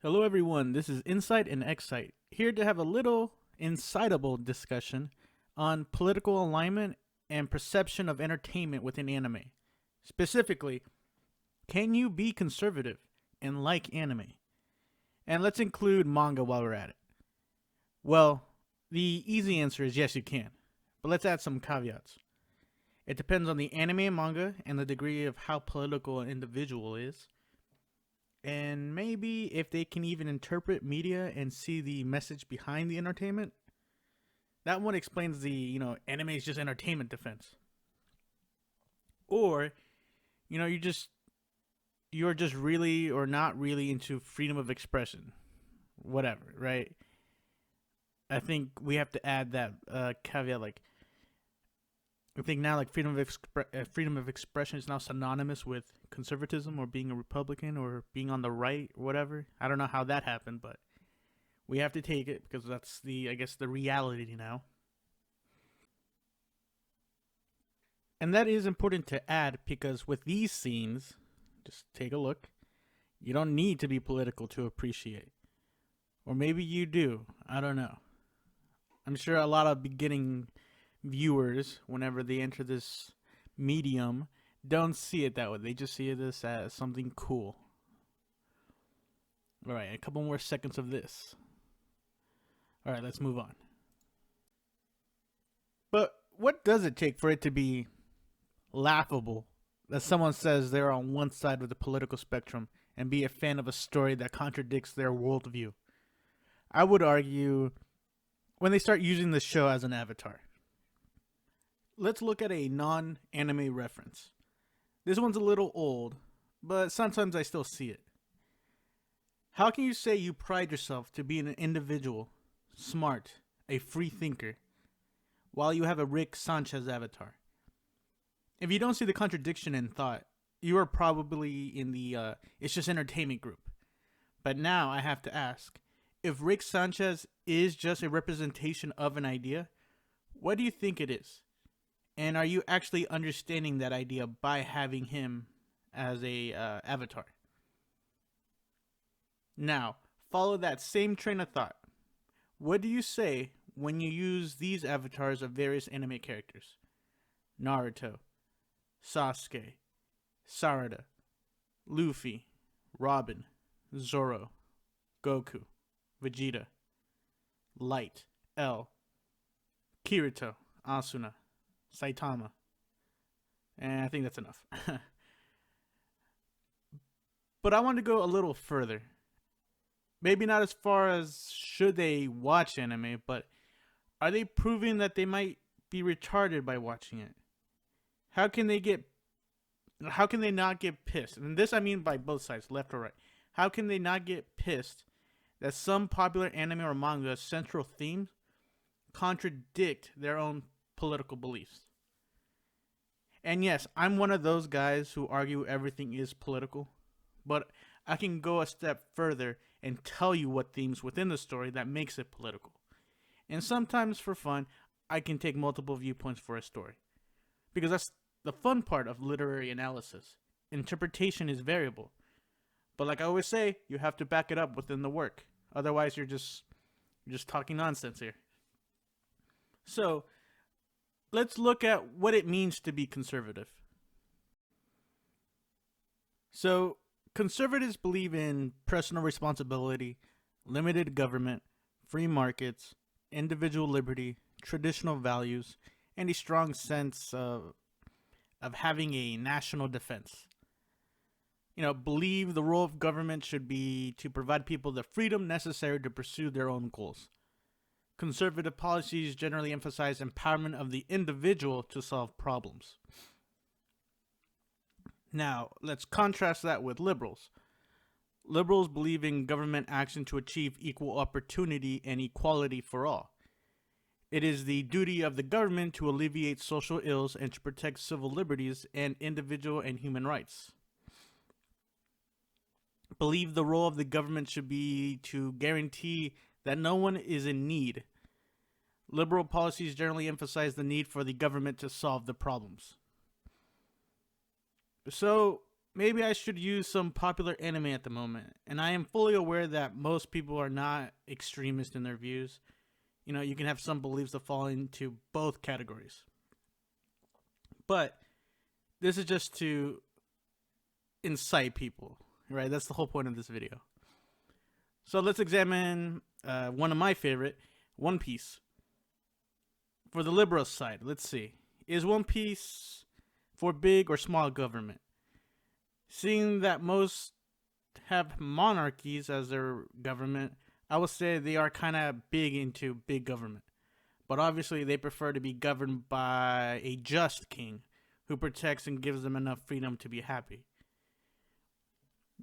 Hello, everyone. This is Incite and Excite, here to have a little incitable discussion on political alignment and perception of entertainment within anime. Specifically, can you be conservative and like anime? And let's include manga while we're at it. Well, the easy answer is yes, you can. But let's add some caveats. It depends on the anime and manga and the degree of how political an individual is, and maybe if they can even interpret media and see the message behind the entertainment. That one explains the, anime is just entertainment defense. Or, you're just really or not really into freedom of expression. Whatever, right? I think we have to add that caveat. Like, I think now, like freedom of expression is now synonymous with conservatism or being a Republican or being on the right or whatever. I don't know how that happened, but we have to take it because that's I guess, the reality now. And that is important to add because with these scenes, just take a look. You don't need to be political to appreciate. Or maybe you do. I don't know. I'm sure a lot of beginning viewers, whenever they enter this medium, don't see it that way. They just see this as something cool. All right, a couple more seconds of this. All right, let's move on. But what does it take for it to be laughable that someone says they're on one side of the political spectrum and be a fan of a story that contradicts their worldview? I would argue when they start using the show as an avatar. Let's look at a non anime reference. This one's a little old, but sometimes I still see it. How can you say you pride yourself to be an individual, smart, a free thinker, while you have a Rick Sanchez avatar? If you don't see the contradiction in thought, you are probably in the it's just entertainment group. But now I have to ask, if Rick Sanchez is just a representation of an idea, what do you think it is? And are you actually understanding that idea by having him as a avatar? Now, follow that same train of thought. What do you say when you use these avatars of various anime characters? Naruto, Sasuke, Sarada, Luffy, Robin, Zoro, Goku, Vegeta, Light, L, Kirito, Asuna, Saitama. And I think that's enough. But I want to go a little further. Maybe not as far as should they watch anime, but are they proving that they might be retarded by watching it? How can they get how can they not get pissed? And this I mean by both sides, left or right. How can they not get pissed that some popular anime or manga central themes contradict their own political beliefs? And yes, I'm one of those guys who argue everything is political, but I can go a step further and tell you what themes within the story that makes it political. And sometimes for fun, I can take multiple viewpoints for a story. Because that's the fun part of literary analysis. Interpretation is variable. But like I always say, you have to back it up within the work. Otherwise you're just talking nonsense here. So, let's look at what it means to be conservative. So, conservatives believe in personal responsibility, limited government, free markets, individual liberty, traditional values, and a strong sense of having a national defense. Believe the role of government should be to provide people the freedom necessary to pursue their own goals. Conservative policies generally emphasize empowerment of the individual to solve problems. Now, let's contrast that with liberals. Liberals believe in government action to achieve equal opportunity and equality for all. It is the duty of the government to alleviate social ills and to protect civil liberties and individual and human rights. Believe the role of the government should be to guarantee that no one is in need. Liberal policies generally emphasize the need for the government to solve the problems. So, maybe I should use some popular anime at the moment. And I am fully aware that most people are not extremist in their views. You know, you can have some beliefs that fall into both categories. But this is just to incite people, right? That's the whole point of this video. So let's examine one of my favorite, One Piece. For the liberal side, let's see. Is One Piece for big or small government? Seeing that most have monarchies as their government, I would say they are kind of big into big government. But obviously, they prefer to be governed by a just king who protects and gives them enough freedom to be happy.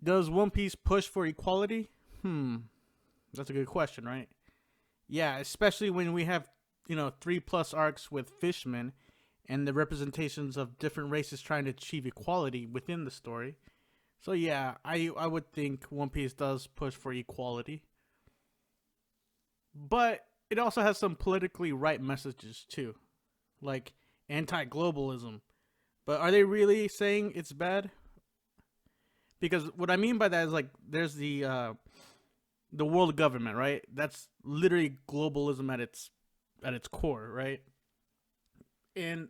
Does One Piece push for equality? That's a good question, right? Yeah, especially when we have, 3+ arcs with fishmen and the representations of different races trying to achieve equality within the story. So yeah, I would think One Piece does push for equality. But it also has some politically right messages too, like anti-globalism. But are they really saying it's bad? Because what I mean by that is like there's the world government, right? That's literally globalism at its core, right? And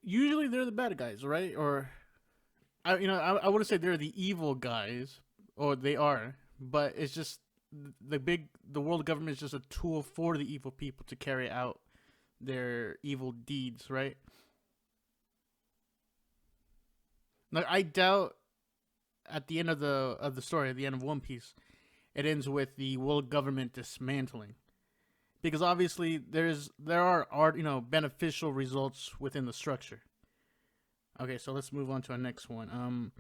usually they're the bad guys, right? Or I wouldn't say they're the evil guys, or they are, but it's just the world government is just a tool for the evil people to carry out their evil deeds, right? Like I doubt at the end of the story, at the end of One Piece, it ends with the world government dismantling, because obviously there are beneficial results within the structure. Okay, so let's move on to our next one.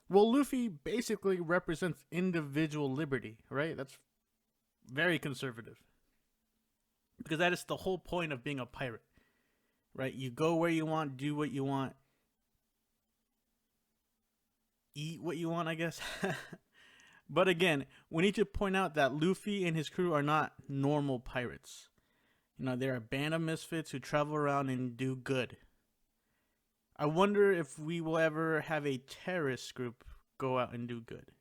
Well, Luffy basically represents individual liberty, right? That's very conservative, because that is the whole point of being a pirate, right? You go where you want, do what you want, eat what you want, I guess. But again, we need to point out that Luffy and his crew are not normal pirates. They're a band of misfits who travel around and do good. I wonder if we will ever have a terrorist group go out and do good.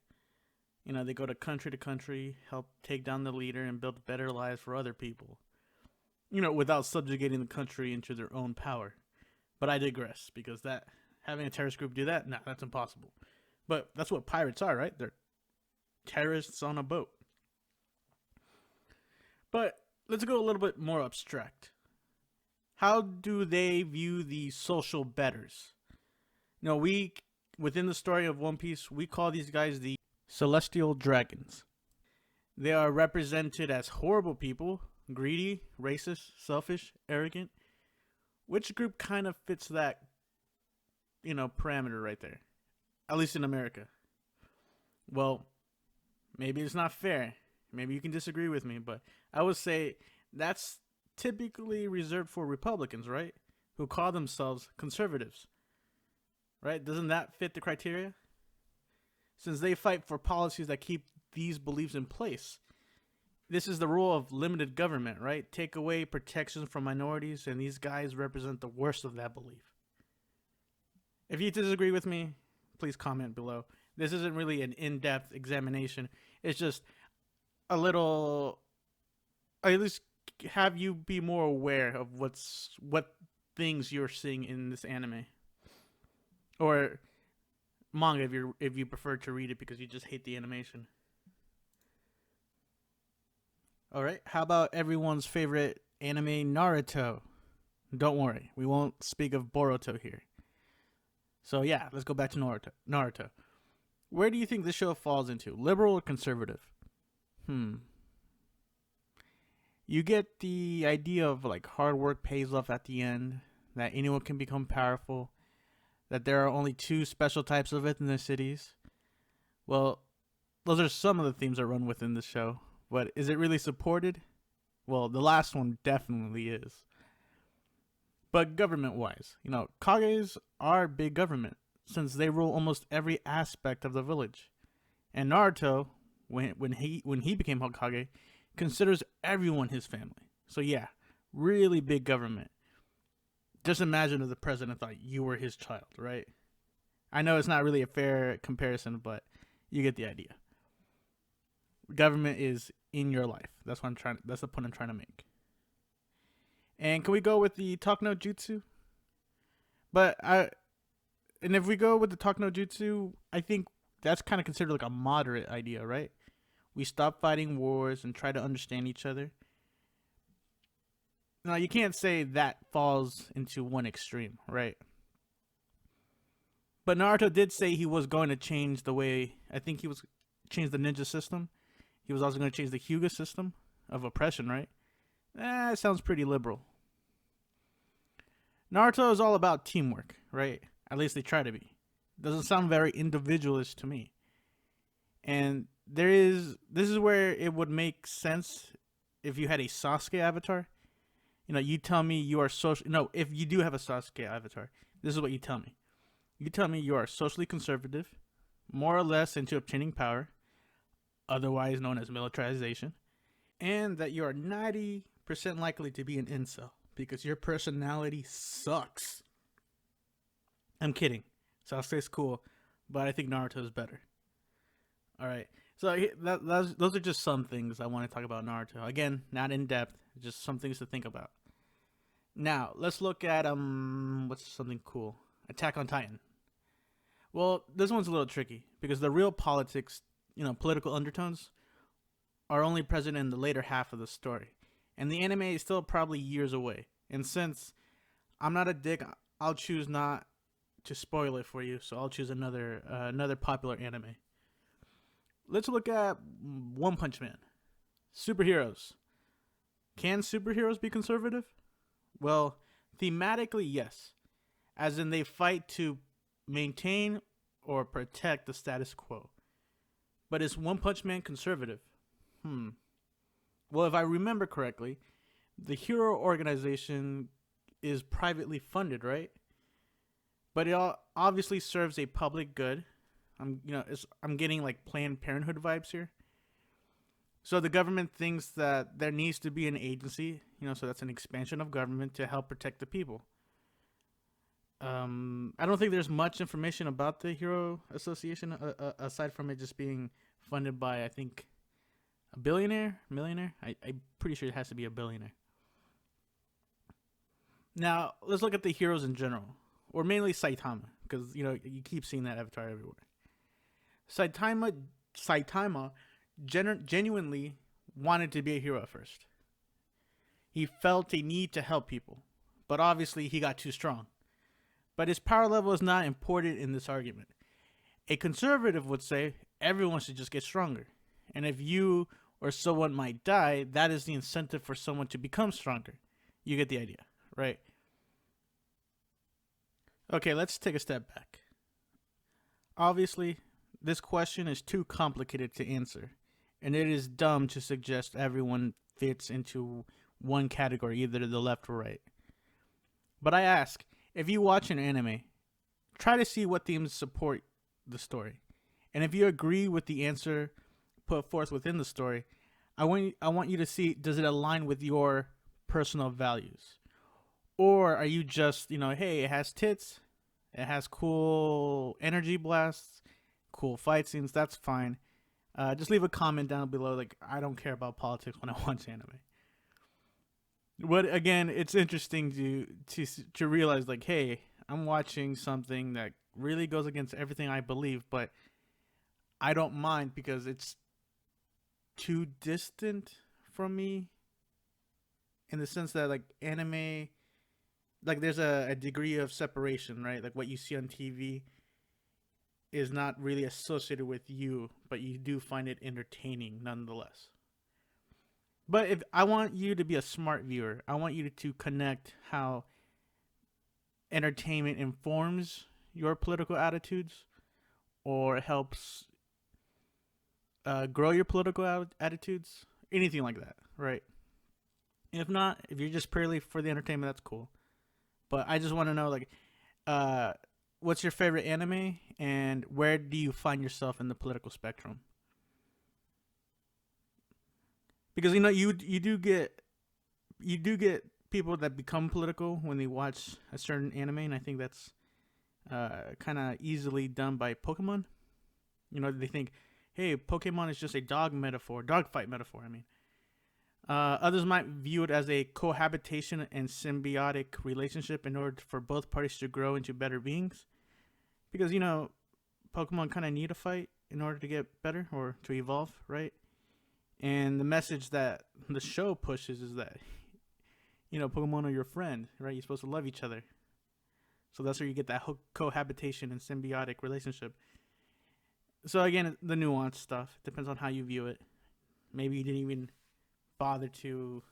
They go to country, help take down the leader, and build better lives for other people. Without subjugating the country into their own power. But I digress, because having a terrorist group do that, that's impossible. But that's what pirates are, right? They're terrorists on a boat. But let's go a little bit more abstract. How do they view the social betters? Within the story of One Piece, we call these guys the Celestial Dragons. They are represented as horrible people, greedy, racist, selfish, arrogant. Which group kind of fits that, parameter right there? At least in America. Well, maybe it's not fair. Maybe you can disagree with me, but I would say that's typically reserved for Republicans, right? Who call themselves conservatives. Right? Doesn't that fit the criteria? Since they fight for policies that keep these beliefs in place. This is the rule of limited government, right? Take away protections from minorities, and these guys represent the worst of that belief. If you disagree with me, please comment below. This isn't really an in-depth examination. It's just a little, at least have you be more aware of what things you're seeing in this anime. Or manga if you prefer to read it because you just hate the animation. Alright, how about everyone's favorite anime, Naruto? Don't worry, we won't speak of Boruto here. So yeah, let's go back to Naruto. Where do you think this show falls into? Liberal or conservative? You get the idea of like hard work pays off at the end, that anyone can become powerful, that there are only 2 special types of ethnicities. Well, those are some of the themes that run within the show, but is it really supported? Well, the last one definitely is. But government-wise, Kages are big government, since they rule almost every aspect of the village. And Naruto, when he became Hokage, considers everyone his family. So yeah, really big government. Just imagine if the president thought you were his child, right? I know it's not really a fair comparison, but you get the idea. Government is in your life. That's what I'm trying. That's the point I'm trying to make. And can we go with the talk no jutsu? And if we go with the talk no jutsu, I think that's kind of considered like a moderate idea, right? We stop fighting wars and try to understand each other. Now, you can't say that falls into one extreme, right? But Naruto did say he was going to change the way, I think he was change the ninja system. He was also going to change the Hyuga system of oppression, right? It sounds pretty liberal. Naruto is all about teamwork, right? At least they try to be. Doesn't sound very individualist to me. And this is where it would make sense if you had a Sasuke avatar. You know, you tell me you are social. No, if you do have a Sasuke avatar, this is what you tell me. You tell me you are socially conservative, more or less into obtaining power, otherwise known as militarization, and that you are 90% likely to be an incel because your personality sucks. I'm kidding. Sasuke's cool, but I think Naruto is better. All right. So those are just some things I want to talk about Naruto. Again, not in depth, just some things to think about. Now, let's look at what's something cool? Attack on Titan. Well, this one's a little tricky because the real politics, political undertones are only present in the later half of the story. And the anime is still probably years away. And since I'm not a dick, I'll choose not to spoil it for you, so I'll choose another popular anime. Let's look at One Punch Man. Superheroes. Can superheroes be conservative? Well, thematically, yes. As in they fight to maintain or protect the status quo. But is One Punch Man conservative? Well, if I remember correctly, the hero organization is privately funded, right? But it obviously serves a public good. I'm getting like Planned Parenthood vibes here. So the government thinks that there needs to be an agency, so that's an expansion of government to help protect the people. I don't think there's much information about the Hero Association aside from it just being funded by, I think, a millionaire. I'm pretty sure it has to be a billionaire. Now, let's look at the heroes in general, or mainly Saitama, because, you keep seeing that avatar everywhere. Saitama genuinely wanted to be a hero at first. He felt a need to help people, but obviously he got too strong. But his power level is not important in this argument. A conservative would say everyone should just get stronger. And if you or someone might die, that is the incentive for someone to become stronger. You get the idea, right? Okay, let's take a step back. Obviously, this question is too complicated to answer, and it is dumb to suggest everyone fits into one category, either the left or right. But I ask, if you watch an anime, try to see what themes support the story. And if you agree with the answer put forth within the story, I want you to see, does it align with your personal values? Or are you just, hey, it has tits, it has cool energy blasts, cool fight scenes, that's fine. Just leave a comment down below, like, I don't care about politics when I watch anime. But again, it's interesting to realize, like, hey, I'm watching something that really goes against everything I believe, but I don't mind because it's too distant from me in the sense that, like, anime, like, there's a degree of separation, right? Like, what you see on TV is not really associated with you, but you do find it entertaining nonetheless. But if I want you to be a smart viewer, I want you to connect how entertainment informs your political attitudes or helps grow your political attitudes, anything like that, right? If not, if you're just purely for the entertainment, that's cool. But I just want to know, like, what's your favorite anime and where do you find yourself in the political spectrum? Because you do get people that become political when they watch a certain anime, and I think that's kind of easily done by Pokemon. You know, they think, hey, Pokemon is just a dog fight metaphor. I mean, others might view it as a cohabitation and symbiotic relationship in order for both parties to grow into better beings. Because, you know, Pokemon kind of need a fight in order to get better or to evolve, right? And the message that the show pushes is that, you know, Pokemon are your friend, right? You're supposed to love each other. So that's where you get that cohabitation and symbiotic relationship. So again, the nuanced stuff depends on how you view it. Maybe you didn't even bother to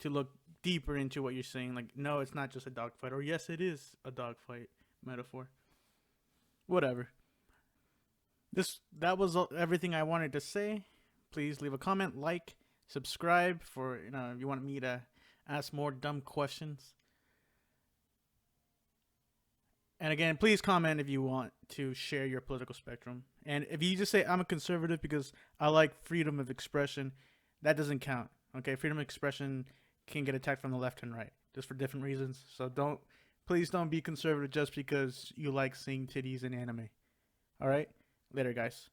look deeper into what you're saying. Like, no, it's not just a dogfight, or yes, it is a dogfight metaphor. Whatever. That was everything I wanted to say. Please leave a comment, like, subscribe for if you want me to ask more dumb questions. And again, please comment if you want to share your political spectrum. And if you just say I'm a conservative because I like freedom of expression, that doesn't count. Okay, freedom of expression can get attacked from the left and right, just for different reasons. So please don't be conservative just because you like seeing titties in anime. All right, later, guys.